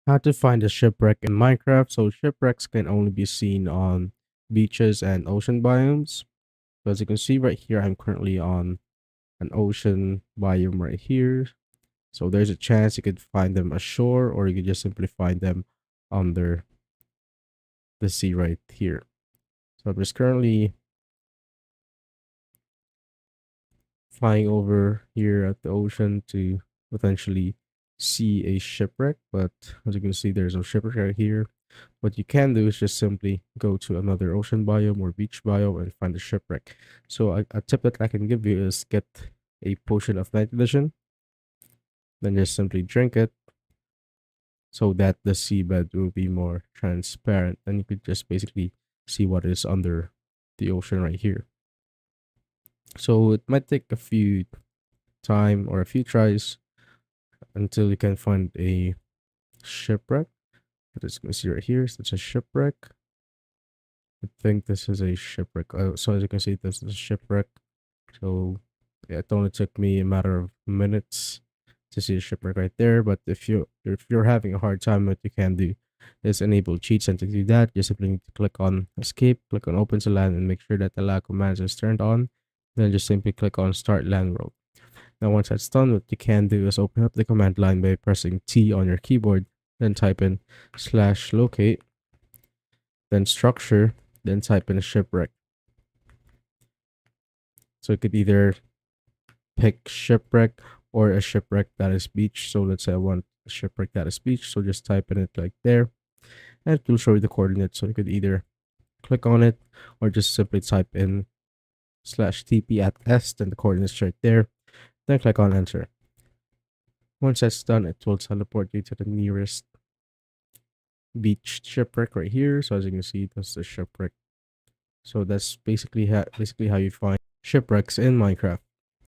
How to find a shipwreck in Minecraft. So shipwrecks can only be seen on beaches and ocean biomes. So as you can see right here, I'm currently on an ocean biome right here. So there's a chance you could find them ashore, or you could just simply find them under the sea right here. So I'm just currently flying over here at the ocean to potentially see a shipwreck, but as you can see, there's no shipwreck right here. What you can do is just simply go to another ocean biome or beach biome and find a shipwreck. So a tip that I can give you is get a potion of night vision, then just simply drink it so that the seabed will be more transparent, and you could just basically see what is under the ocean right here. So it might take a few time or a few tries until you can find a shipwreck. But as you can see right here, so it's a shipwreck. I think this is a shipwreck. So as you can see, this is a shipwreck. So yeah, it only took me a matter of minutes to see a shipwreck right there. But if you're having a hard time, what you can do is enable cheats, and to do that, you simply need to click on escape, click on open to land, and make sure that the lag commands is turned on. Then just simply click on start land world. Now once that's done, what you can do is open up the command line by pressing T on your keyboard, then type in /locate, then structure, then type in a shipwreck. So you could either pick shipwreck or a shipwreck that is beach. So let's say I want a shipwreck that is beach. So just type in it like there, and it will show you the coordinates. So you could either click on it or just simply type in /TP at S, then the coordinates right there. Then click on enter. Once that's done, it will teleport you to the nearest beach shipwreck right here. So as you can see, that's the shipwreck. So that's basically how you find shipwrecks in Minecraft.